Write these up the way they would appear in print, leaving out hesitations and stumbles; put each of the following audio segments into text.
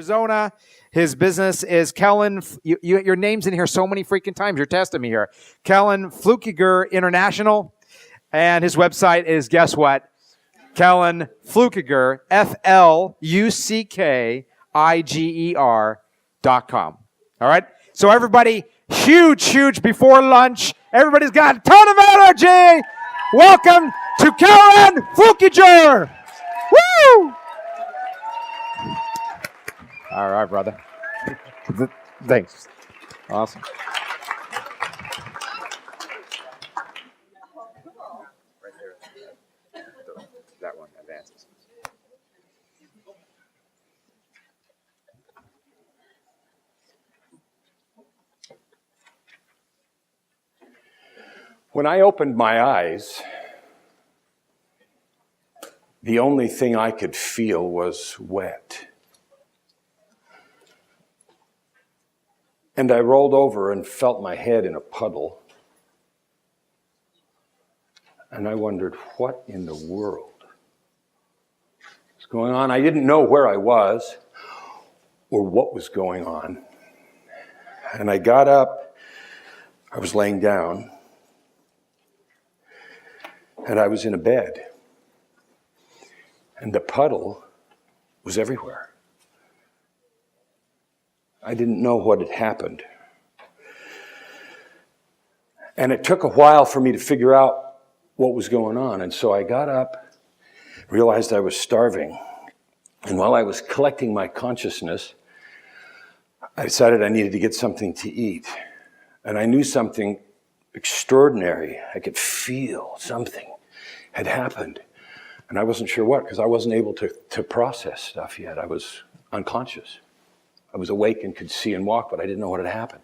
Arizona. His business is Kellen. Your name's in here so many freaking times. You're testing me here. Kellen Flukiger International. And his website is, guess what? Kellen Flukiger, FLUKIGER.com. All right? So everybody, huge before lunch. Everybody's got a ton of energy. Welcome to Kellen Flukiger. Woo! All right, brother. Thanks. Awesome. Right there. That one advances. When I opened my eyes, the only thing I could feel was wet. And I rolled over and felt my head in a puddle. And I wondered, what in the world was going on? I didn't know where I was or what was going on. And I got up. I was laying down. And I was in a bed. And the puddle was everywhere. I didn't know what had happened. And it took a while for me to figure out what was going on. And so I got up, realized I was starving. And while I was collecting my consciousness, I decided I needed to get something to eat. And I knew something extraordinary. I could feel something had happened. And I wasn't sure what, because I wasn't able to process stuff yet. I was unconscious. I was awake and could see and walk, but I didn't know what had happened.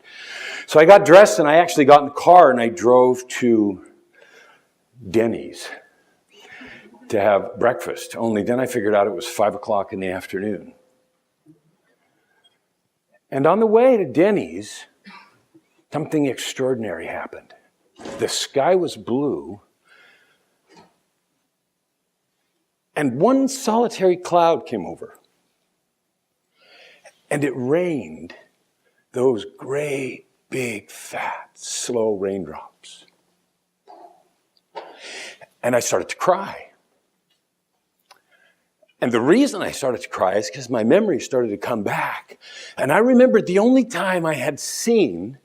So I got dressed and I actually got in the car and I drove to Denny's to have breakfast. Only then I figured out it was 5 o'clock in the afternoon. And on the way to Denny's, something extraordinary happened. The sky was blue, and one solitary cloud came over. And it rained those great, big, fat, slow raindrops. And I started to cry. And the reason I started to cry is because my memory started to come back. And I remembered the only time I had seen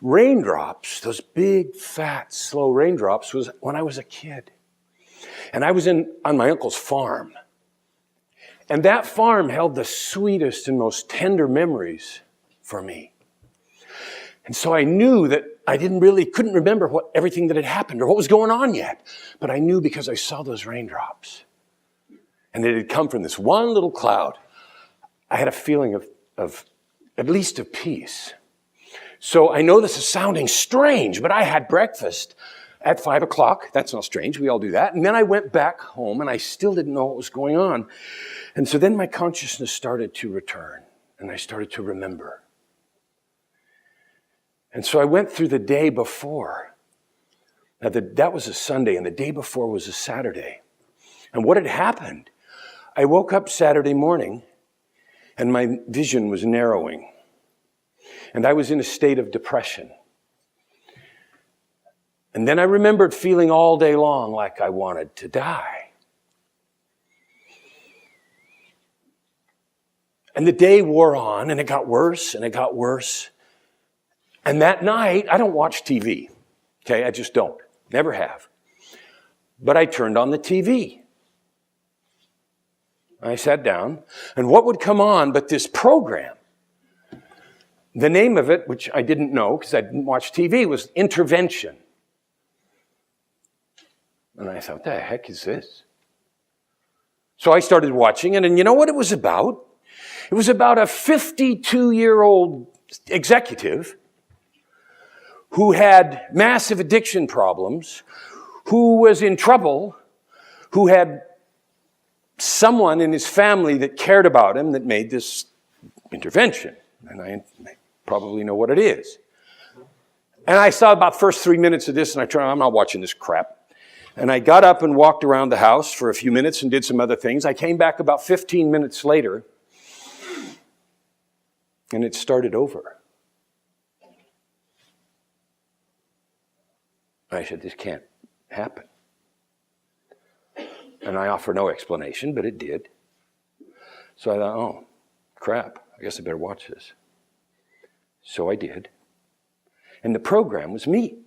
raindrops, those big, fat, slow raindrops, was when I was a kid. And I was on my uncle's farm. And that farm held the sweetest and most tender memories for me. And so I knew that I couldn't remember everything that had happened or what was going on yet. But I knew because I saw those raindrops. And it had come from this one little cloud. I had a feeling of at least of peace. So I know this is sounding strange, but I had breakfast at 5 o'clock. That's not strange. We all do that. And then I went back home and I still didn't know what was going on. And so then my consciousness started to return and I started to remember. And so I went through the day before. Now that was a Sunday and the day before was a Saturday. And what had happened? I woke up Saturday morning and my vision was narrowing. And I was in a state of depression. And then I remembered feeling all day long like I wanted to die. And the day wore on and it got worse and it got worse. And that night, I don't watch TV. Okay, I just don't. Never have. But I turned on the TV. I sat down, and what would come on but this program? The name of it, which I didn't know because I didn't watch TV, was Intervention. And I thought, what the heck is this? So I started watching it, and you know what it was about? It was about a 52-year-old executive who had massive addiction problems, who was in trouble, who had someone in his family that cared about him that made this intervention. And I probably know what it is. And I saw about first 3 minutes of this and I turned, I'm not watching this crap. And I got up and walked around the house for a few minutes and did some other things. I came back about 15 minutes later And it started over. I said, this can't happen. And I offer no explanation, but it did. So I thought, oh, crap, I guess I better watch this. So I did. And the program was me.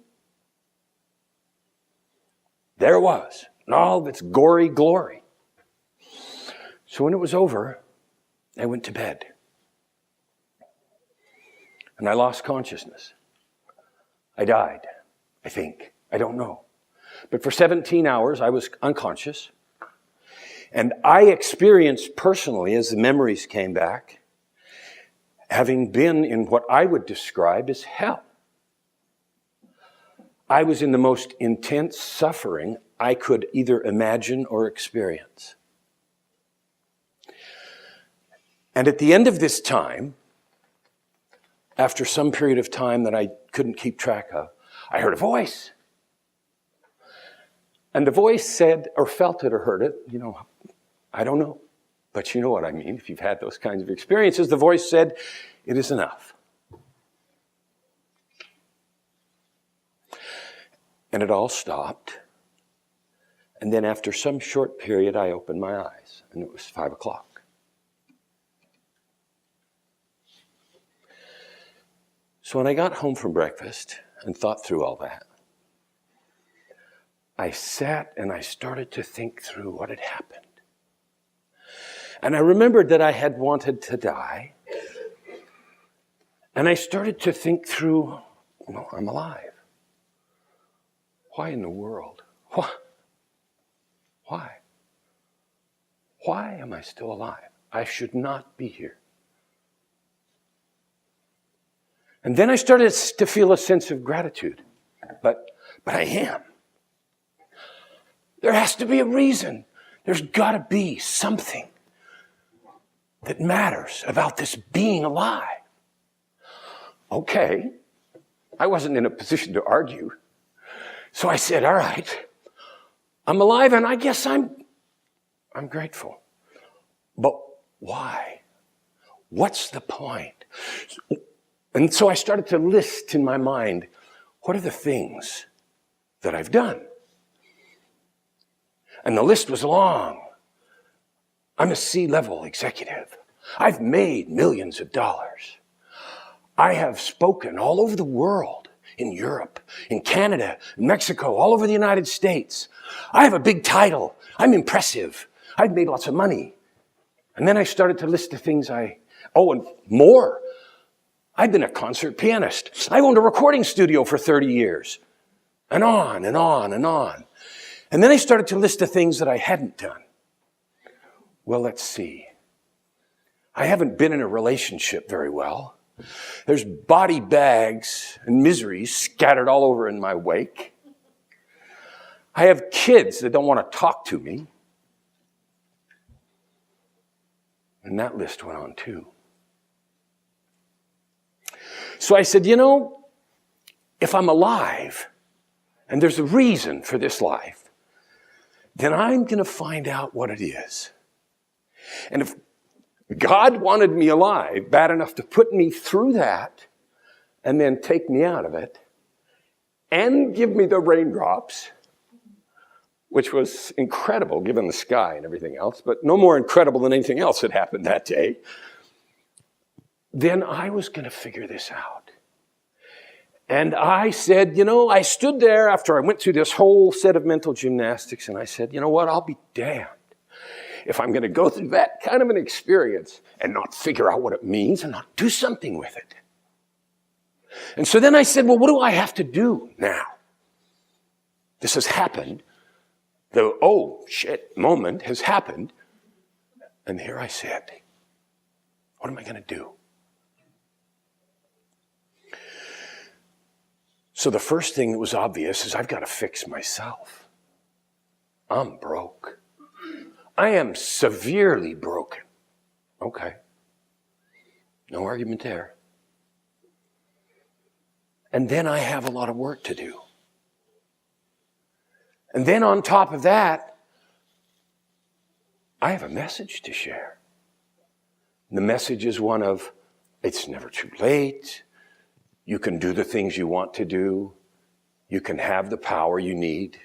There it was, in all of its gory glory. So when it was over, I went to bed. And I lost consciousness. I died, I think. I don't know. But for 17 hours, I was unconscious. And I experienced personally, as the memories came back, having been in what I would describe as hell. I was in the most intense suffering I could either imagine or experience. And at the end of this time, after some period of time that I couldn't keep track of, I heard a voice. And the voice said, or felt it or heard it, I don't know. But you know what I mean. If you've had those kinds of experiences, the voice said, it is enough. And it all stopped. And then after some short period, I opened my eyes, and it was 5 o'clock. So when I got home from breakfast and thought through all that, I sat and I started to think through what had happened. And I remembered that I had wanted to die. And I started to think through, I'm alive. Why in the world? Why? Why am I still alive? I should not be here. And then I started to feel a sense of gratitude. But I am. There has to be a reason. There's got to be something that matters about this being alive. Okay. I wasn't in a position to argue. So I said, all right, I'm alive and I guess I'm grateful. But why? What's the point? And so I started to list in my mind, what are the things that I've done? And the list was long. I'm a C-level executive. I've made millions of dollars. I have spoken all over the world, in Europe, in Canada, in Mexico, all over the United States. I have a big title. I'm impressive. I've made lots of money. And then I started to list the things and more. I've been a concert pianist. I owned a recording studio for 30 years. And on and on and on. And then I started to list the things that I hadn't done. Well, let's see. I haven't been in a relationship very well. There's body bags and miseries scattered all over in my wake. I have kids that don't want to talk to me. And that list went on too. So I said, if I'm alive, and there's a reason for this life, then I'm going to find out what it is. And if God wanted me alive bad enough to put me through that and then take me out of it and give me the raindrops, which was incredible given the sky and everything else, but no more incredible than anything else that happened that day, then I was going to figure this out. And I said, I stood there after I went through this whole set of mental gymnastics, and I said, I'll be damned if I'm going to go through that kind of an experience and not figure out what it means and not do something with it. And so then I said, well, what do I have to do now? This has happened. The oh shit moment has happened. And here I said, what am I going to do? So the first thing that was obvious is I've got to fix myself. I'm broke. I am severely broken. Okay. No argument there. And then I have a lot of work to do. And then on top of that, I have a message to share. The message is one of It's never too late. You can do the things you want to do. You can have the power you need.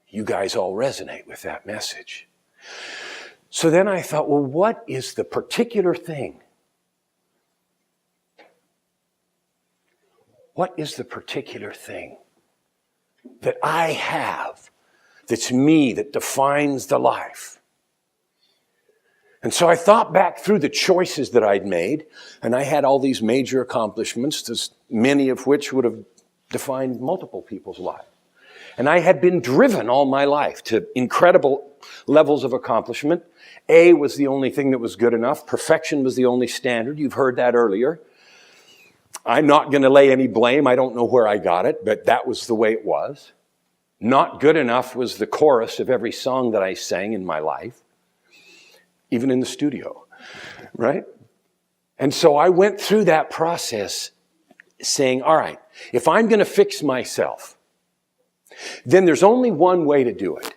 You guys all resonate with that message. So then I thought, well, what is the particular thing? What is the particular thing that I have that's me, that defines the life? And so I thought back through the choices that I'd made, and I had all these major accomplishments, many of which would have defined multiple people's lives. And I had been driven all my life to incredible levels of accomplishment. A was the only thing that was good enough. Perfection was the only standard. You've heard that earlier. I'm not going to lay any blame. I don't know where I got it, but that was the way it was. Not good enough was the chorus of every song that I sang in my life, even in the studio, right? And so I went through that process saying, all right, if I'm going to fix myself, then there's only one way to do it.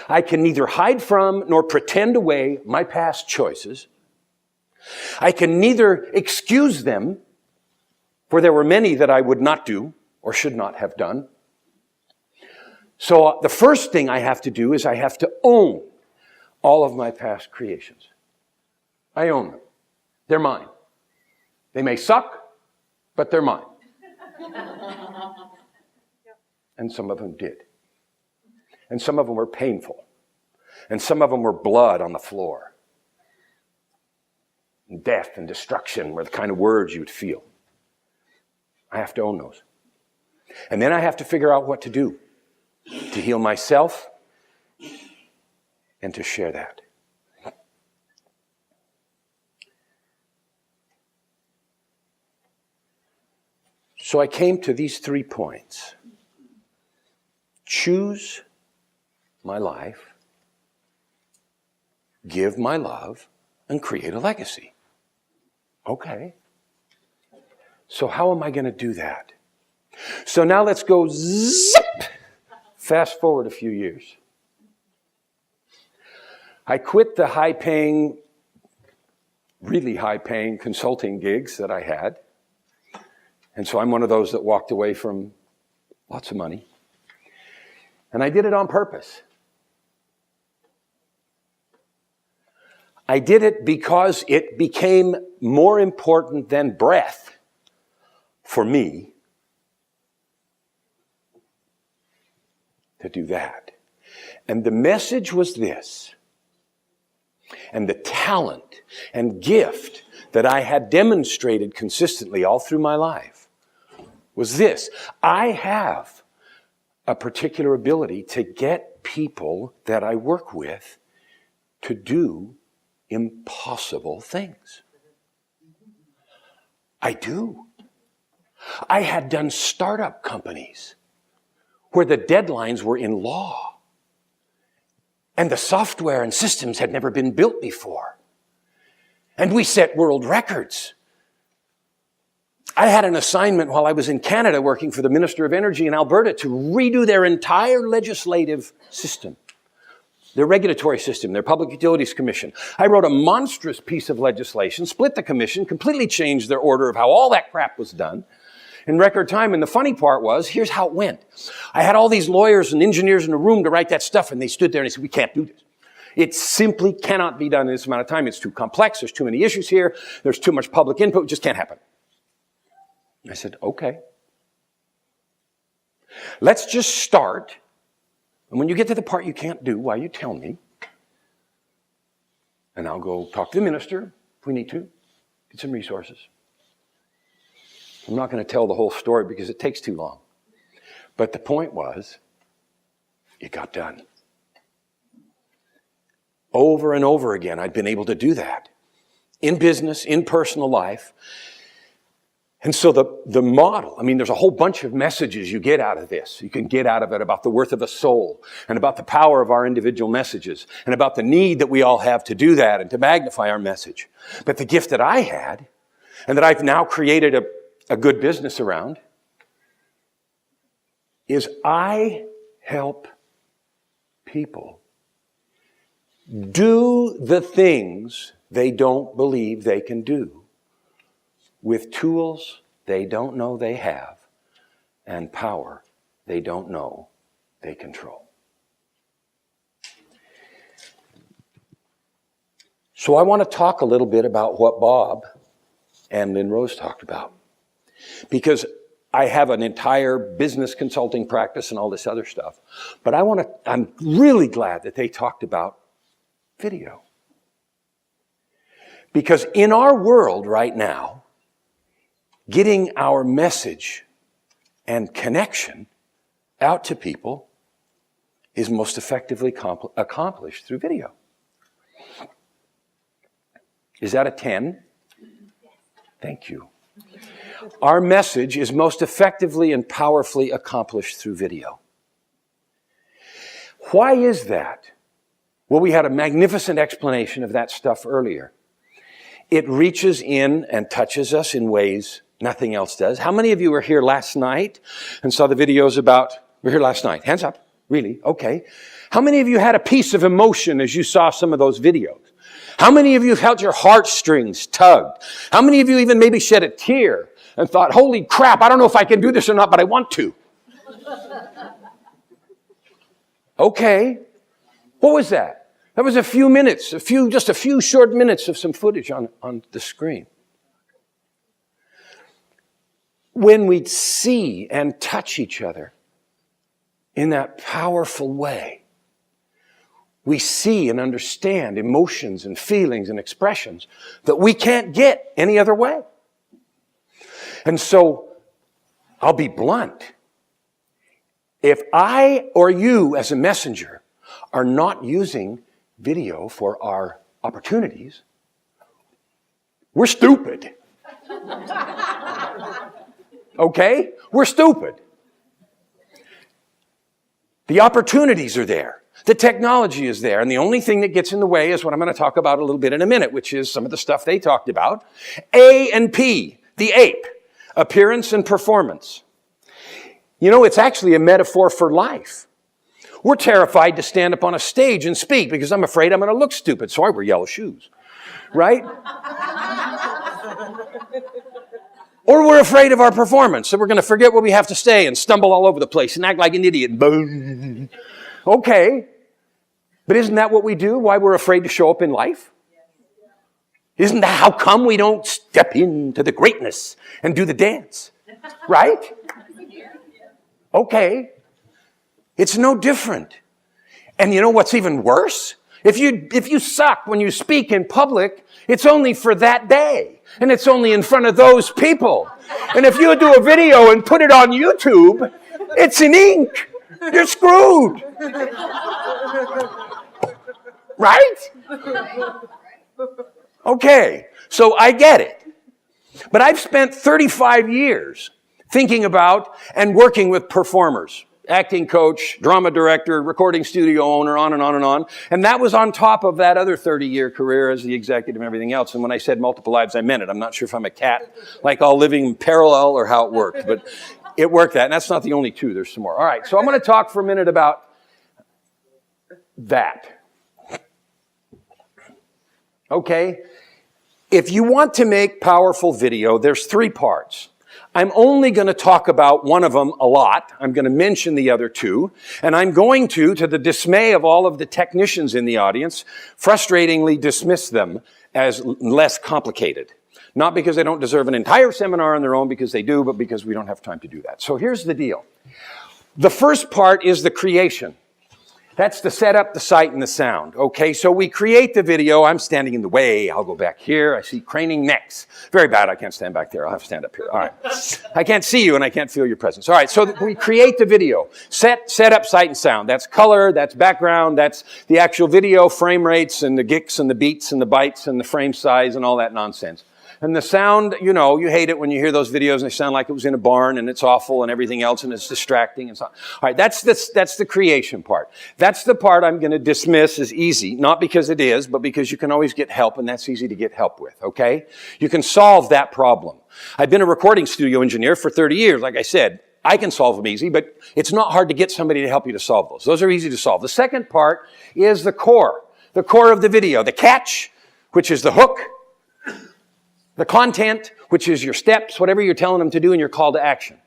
I can neither hide from nor pretend away my past choices. I can neither excuse them, for there were many that I would not do or should not have done. So the first thing I have to do is I have to own all of my past creations. I own them. They're mine. They may suck, but they're mine. And some of them did. And some of them were painful. And some of them were blood on the floor. And death and destruction were the kind of words you would feel. I have to own those. And then I have to figure out what to do to heal myself and to share that. So I came to these 3 points. Choose my life, give my love, and create a legacy. Okay. So how am I going to do that? So now let's go zip, fast forward a few years. I quit the high-paying, really high-paying consulting gigs that I had. And so I'm one of those that walked away from lots of money. And I did it on purpose. I did it because it became more important than breath for me to do that. And the message was this. And the talent and gift that I had demonstrated consistently all through my life was this. I have a particular ability to get people that I work with to do impossible things. I do. I had done startup companies where the deadlines were in law and the software and systems had never been built before. And we set world records. I had an assignment while I was in Canada working for the Minister of Energy in Alberta to redo their entire legislative system, their regulatory system, their Public Utilities Commission. I wrote a monstrous piece of legislation, split the commission, completely changed their order of how all that crap was done in record time. And the funny part was, here's how it went. I had all these lawyers and engineers in a room to write that stuff, and they stood there and they said, we can't do this. It simply cannot be done in this amount of time. It's too complex. There's too many issues here. There's too much public input. It just can't happen. I said, okay. Let's just start. And when you get to the part you can't do, why you tell me. And I'll go talk to the minister if we need to. Get some resources. I'm not going to tell the whole story because it takes too long. But the point was, it got done. Over and over again, I'd been able to do that. In business, in personal life. And so the model, there's a whole bunch of messages you get out of this. You can get out of it about the worth of a soul and about the power of our individual messages and about the need that we all have to do that and to magnify our message. But the gift that I had and that I've now created a good business around is I help people do the things they don't believe they can do with tools they don't know they have and power they don't know they control. So I want to talk a little bit about what Bob and Lynn Rose talked about. Because I have an entire business consulting practice and all this other stuff. But I'm really glad that they talked about video. Because in our world right now, getting our message and connection out to people is most effectively accomplished through video. Is that a 10? Thank you. Our message is most effectively and powerfully accomplished through video. Why is that? Well, we had a magnificent explanation of that stuff earlier. It reaches in and touches us in ways nothing else does. How many of you were here last night and saw the videos about, we're here last night? Hands up. Really? Okay. How many of you had a piece of emotion as you saw some of those videos? How many of you felt your heartstrings tugged? How many of you even maybe shed a tear and thought, holy crap, I don't know if I can do this or not, but I want to? Okay. What was that? That was a few minutes, just a few short minutes of some footage on the screen. When we see and touch each other in that powerful way, we see and understand emotions and feelings and expressions that we can't get any other way. And so, I'll be blunt. If I or you as a messenger are not using video for our opportunities, we're stupid. Okay? We're stupid. The opportunities are there. The technology is there, and the only thing that gets in the way is what I'm going to talk about a little bit in a minute, which is some of the stuff they talked about. A and P, the ape, appearance and performance. You know, it's actually a metaphor for life. We're terrified to stand up on a stage and speak because I'm afraid I'm going to look stupid, so I wear yellow shoes, right? Or we're afraid of our performance, so we're going to forget where we have to stay and stumble all over the place and act like an idiot. Okay. But isn't that what we do? Why we're afraid to show up in life? Isn't that how come we don't step into the greatness and do the dance? Right? Okay. It's no different. And you know what's even worse? If you suck when you speak in public, it's only for that day. And it's only in front of those people. And if you do a video and put it on YouTube, it's in ink. You're screwed. Right? Okay, so I get it. But I've spent 35 years thinking about and working with performers. Acting coach, drama director, recording studio owner, on and on and on. And that was on top of that other 30-year career as the executive and everything else. And when I said multiple lives, I meant it. I'm not sure if I'm a cat, like all living in parallel or how it worked. But it worked that. And that's not the only two. There's some more. All right, so I'm going to talk for a minute about that. Okay? If you want to make powerful video, there's 3 parts. I'm only going to talk about one of them a lot. I'm going to mention the other 2. And I'm going to the dismay of all of the technicians in the audience, frustratingly dismiss them as less complicated. Not because they don't deserve an entire seminar on their own, because they do, but because we don't have time to do that. So here's the deal. The first part is the creation. That's the setup, the sight, and the sound. Okay, so we create the video. I'm standing in the way. I'll go back here. I see craning necks. Very bad. I can't stand back there. I'll have to stand up here. All right. I can't see you and I can't feel your presence. All right, so we create the video. Setup, sight, and sound. That's color, that's background, that's the actual video, frame rates, and the gigs, and the beats, and the bytes, and the frame size, and all that nonsense. And the sound, you know, you hate it when you hear those videos and they sound like it was in a barn and it's awful and everything else and it's distracting and so on. All right, that's the creation part. That's the part I'm going to dismiss as easy, not because it is, but because you can always get help, and that's easy to get help with, okay? You can solve that problem. I've been a recording studio engineer for 30 years. Like I said, I can solve them easy, but it's not hard to get somebody to help you to solve those. Those are easy to solve. The second part is the core of the video, the catch, which is the hook, The content, which is your steps, whatever you're telling them to do, and your call to action.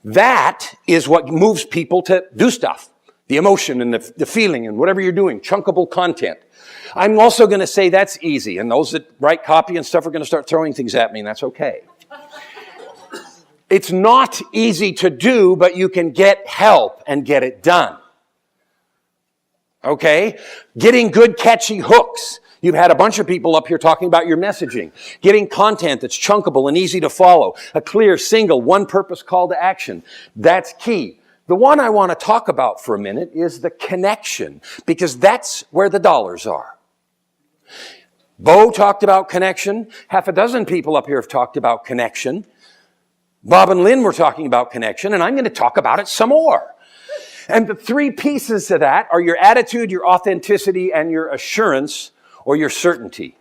That is what moves people to do stuff. The emotion and the feeling and whatever you're doing. Chunkable content. I'm also going to say that's easy. And those that write copy and stuff are going to start throwing things at me, and that's okay. It's not easy to do, but you can get help and get it done. Okay? Getting good, catchy hooks. You've had a bunch of people up here talking about your messaging. Getting content that's chunkable and easy to follow. A clear, single, one-purpose call to action. That's key. The one I want to talk about for a minute is the connection, because that's where the dollars are. Bo talked about connection. Half a dozen people up here have talked about connection. Bob and Lynn were talking about connection, and I'm going to talk about it some more. And the three pieces to that are your attitude, your authenticity, and your assurance or your certainty.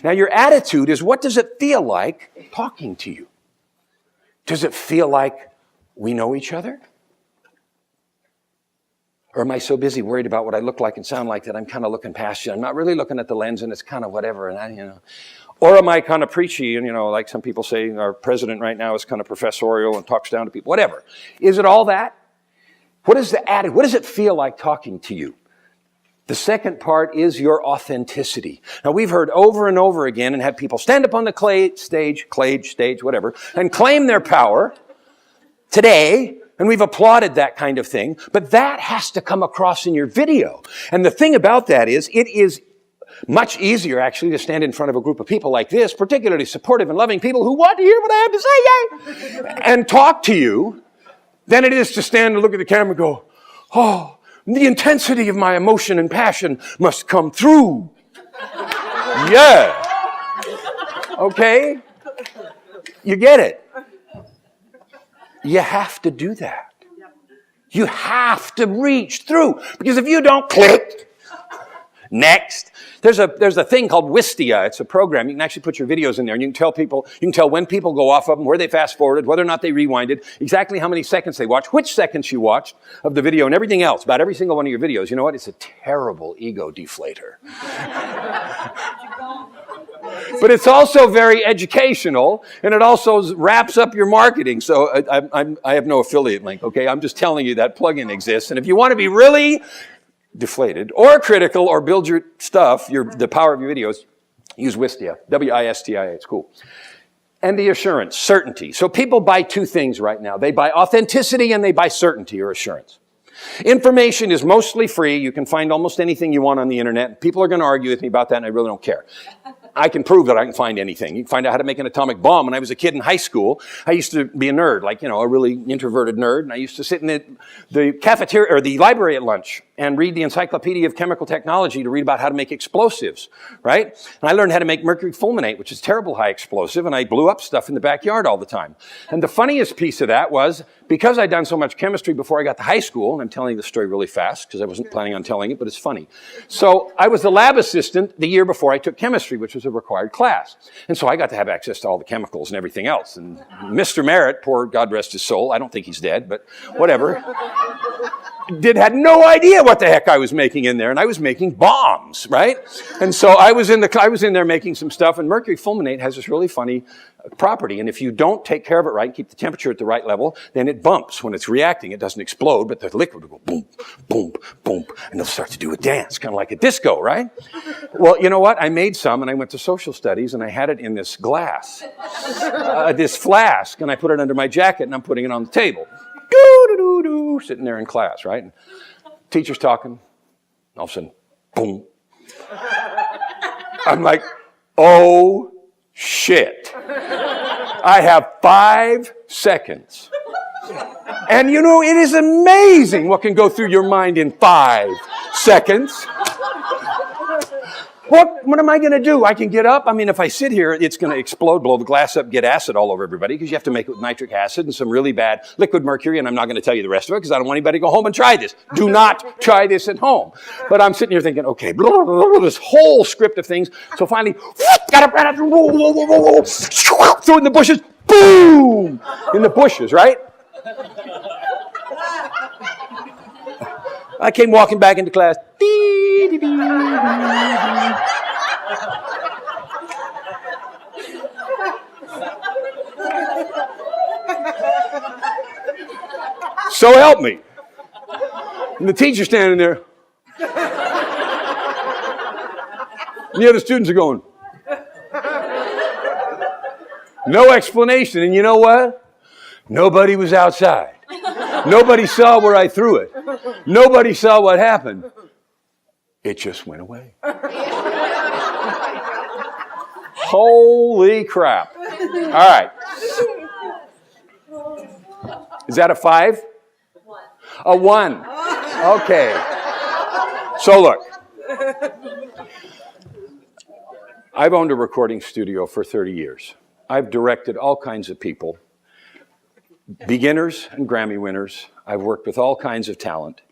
Now, your attitude is, what does it feel like talking to you? Does it feel like we know each other? Or am I so busy worried about what I look like and sound like that I'm kind of looking past you? I'm not really looking at the lens, and it's kind of whatever, and Or am I kind of preachy, and like some people say, our president right now is kind of professorial and talks down to people, whatever. Is it all that? What is the attitude? What does it feel like talking to you? The second part is your authenticity. Now, we've heard over and over again and had people stand up on the stage, whatever, and claim their power today, and we've applauded that kind of thing, but that has to come across in your video. And the thing about that is, it is much easier, actually, to stand in front of a group of people like this, particularly supportive and loving people who want to hear what I have to say, yay, and talk to you, than it is to stand and look at the camera and go, oh, the intensity of my emotion and passion must come through. Yeah. Okay? You get it. You have to do that. You have to reach through. Because if you don't, click. Next. There's a thing called Wistia. It's a program. You can actually put your videos in there, and you can tell when people go off of them, where they fast forwarded, whether or not they rewinded, exactly how many seconds they watched, which seconds you watched of the video, and everything else about every single one of your videos. You know what? It's a terrible ego deflator. But it's also very educational, and it also wraps up your marketing. So I have no affiliate link, okay? I'm just telling you that plugin exists. And if you want to be really deflated or critical or build your stuff, the power of your videos, use Wistia, W-I-S-T-I-A, it's cool. And the assurance, certainty. So people buy two things right now. They buy authenticity and they buy certainty or assurance. Information is mostly free. You can find almost anything you want on the internet. People are going to argue with me about that, and I really don't care. I can prove that I can find anything. You can find out how to make an atomic bomb. When I was a kid in high school, I used to be a nerd, like, a really introverted nerd. And I used to sit in the cafeteria or the library at lunch and read the Encyclopedia of Chemical Technology to read about how to make explosives, right? And I learned how to make mercury fulminate, which is terrible high explosive, and I blew up stuff in the backyard all the time. And the funniest piece of that was, because I'd done so much chemistry before I got to high school, and I'm telling the story really fast because I wasn't planning on telling it, but it's funny. So I was the lab assistant the year before I took chemistry, which was a required class. And so I got to have access to all the chemicals and everything else. And Mr. Merritt, poor God rest his soul, I don't think he's dead, but whatever, had no idea what the heck I was making in there, and I was making bombs, right? And so I was in there making some stuff, and mercury fulminate has this really funny property, and if you don't take care of it right and keep the temperature at the right level, then it bumps when it's reacting. It doesn't explode, but the liquid will go boom, boom, boom, and they'll start to do a dance, kind of like a disco, right? Well, you know what? I made some, and I went to social studies, and I had it in this glass, this flask, and I put it under my jacket, and I'm putting it on the table. Doo-doo-doo-doo, sitting there in class, right? And teacher's talking. All of a sudden, boom. I'm like, oh, shit. I have 5 seconds. And it is amazing what can go through your mind in 5 seconds. What am I going to do? I can get up. I mean, if I sit here, it's going to explode, blow the glass up, get acid all over everybody, because you have to make it with nitric acid and some really bad liquid mercury, and I'm not going to tell you the rest of it because I don't want anybody to go home and try this. Do not try this at home. But I'm sitting here thinking, okay, blah, blah, blah, blah, this whole script of things. So finally, got up, throw it in the bushes, boom, in the bushes, right? I came walking back into class. So help me. And the teacher's standing there. And the other students are going. No explanation. And you know what? Nobody was outside. Nobody saw where I threw it. Nobody saw what happened. It just went away. Holy crap. All right. Is that a 5? A 1. Okay. So look. I've owned a recording studio for 30 years. I've directed all kinds of people, beginners and Grammy winners. I've worked with all kinds of talent.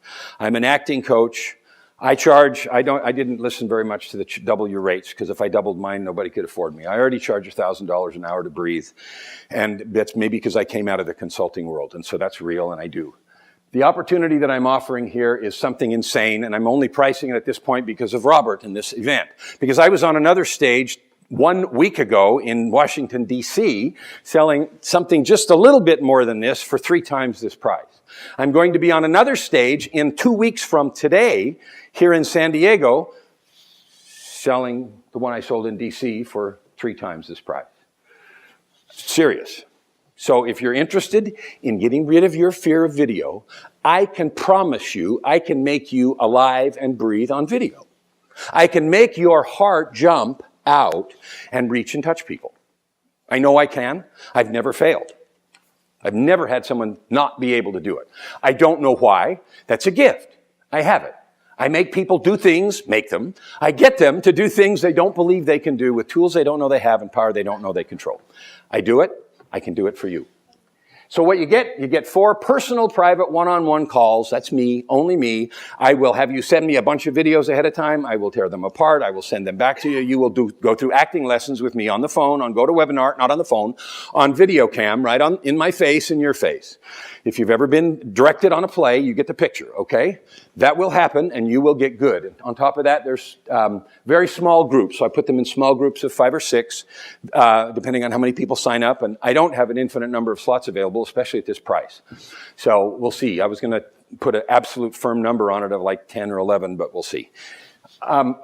I'm an acting coach. I didn't listen very much to the double your rates, because if I doubled mine, nobody could afford me. I already charge $1,000 an hour to breathe. And that's maybe because I came out of the consulting world. And so that's real, and I do. The opportunity that I'm offering here is something insane, and I'm only pricing it at this point because of Robert and this event. Because I was on another stage 1 week ago in Washington, D.C., selling something just a little bit more than this for 3 times this price. I'm going to be on another stage in 2 weeks from today here in San Diego, selling the one I sold in D.C. for 3 times this price. Serious. So if you're interested in getting rid of your fear of video, I can promise you I can make you alive and breathe on video. I can make your heart jump out and reach and touch people. I know I can. I've never failed. I've never had someone not be able to do it. I don't know why. That's a gift. I have it. I make people do things, make them. I get them to do things they don't believe they can do with tools they don't know they have and power they don't know they control. I do it. I can do it for you. So what you get 4 personal, private, one-on-one calls. That's me, only me. I will have you send me a bunch of videos ahead of time. I will tear them apart. I will send them back to you. You will go through acting lessons with me on the phone, on GoToWebinar, not on the phone, on video cam, right on in my face, in your face. If you've ever been directed on a play, you get the picture, okay? That will happen, and you will get good. And on top of that, there's very small groups. So I put them in small groups of 5 or 6, depending on how many people sign up. And I don't have an infinite number of slots available, especially at this price. So we'll see. I was going to put an absolute firm number on it of like 10 or 11, but we'll see. I'll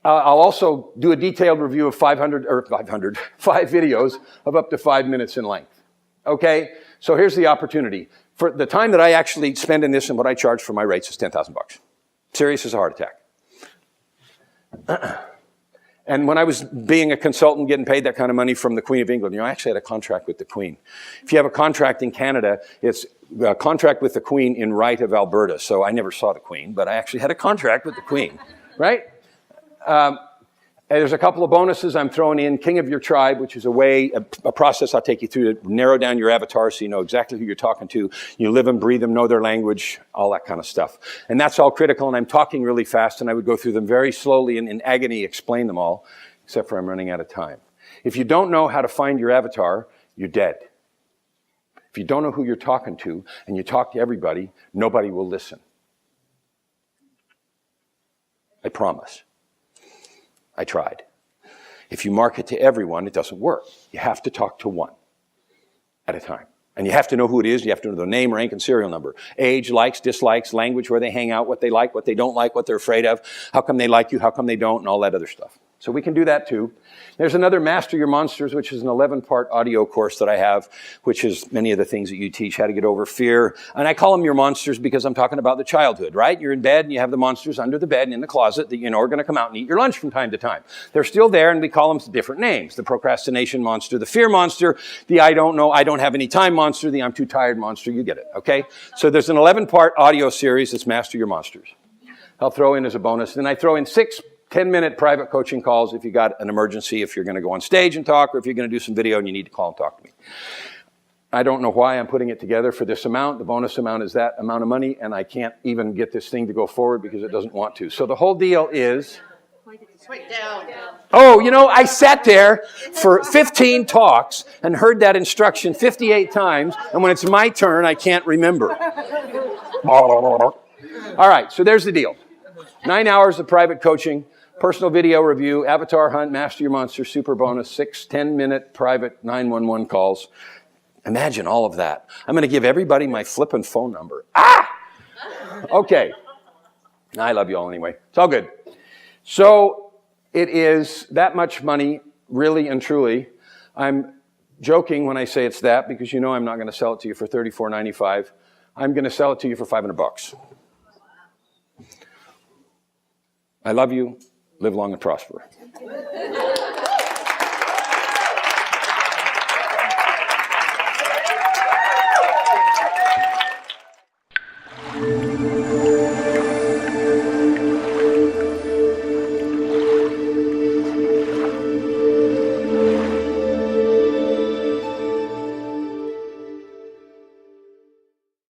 also do a detailed review of 5 videos of up to 5 minutes in length. Okay? So here's the opportunity. For the time that I actually spend in this and what I charge for my rates is $10,000. Serious as a heart attack. And when I was being a consultant, getting paid that kind of money from the Queen of England, I actually had a contract with the Queen. If you have a contract in Canada, it's a contract with the Queen in right of Alberta. So I never saw the Queen, but I actually had a contract with the Queen, right? There's a couple of bonuses I'm throwing in. King of Your Tribe, which is a process I'll take you through to narrow down your avatar so you know exactly who you're talking to. You live them, breathe them, know their language, all that kind of stuff. And that's all critical, and I'm talking really fast, and I would go through them very slowly and in agony explain them all, except for I'm running out of time. If you don't know how to find your avatar, you're dead. If you don't know who you're talking to, and you talk to everybody, nobody will listen. I promise. I tried. If you market to everyone, it doesn't work. You have to talk to one at a time. And you have to know who it is. You have to know their name, rank, and serial number. Age, likes, dislikes, language, where they hang out, what they like, what they don't like, what they're afraid of, how come they like you, how come they don't, and all that other stuff. So we can do that too. There's another Master Your Monsters, which is an 11-part audio course that I have, which is many of the things that you teach, how to get over fear. And I call them your monsters because I'm talking about the childhood, right? You're in bed and you have the monsters under the bed and in the closet that you know are going to come out and eat your lunch from time to time. They're still there, and we call them different names. The procrastination monster, the fear monster, the I don't know, I don't have any time monster, the I'm too tired monster. You get it, okay? So there's an 11-part audio series that's Master Your Monsters. I'll throw in as a bonus. Then I throw in 6 10-minute private coaching calls if you got an emergency, if you're going to go on stage and talk, or if you're going to do some video and you need to call and talk to me. I don't know why I'm putting it together for this amount. The bonus amount is that amount of money, and I can't even get this thing to go forward because it doesn't want to. So the whole deal is... Point down. Oh, I sat there for 15 talks and heard that instruction 58 times, and when it's my turn, I can't remember. All right, so there's the deal. 9 hours of private coaching, personal video review, avatar hunt, Master Your Monster, super bonus, 6 10-minute private 911 calls. Imagine all of that. I'm going to give everybody my flippin' phone number. Ah! Okay. I love you all anyway. It's all good. So it is that much money, really and truly. I'm joking when I say it's that because you know I'm not going to sell it to you for $34.95. I'm going to sell it to you for $500. I love you. Live long and prosper.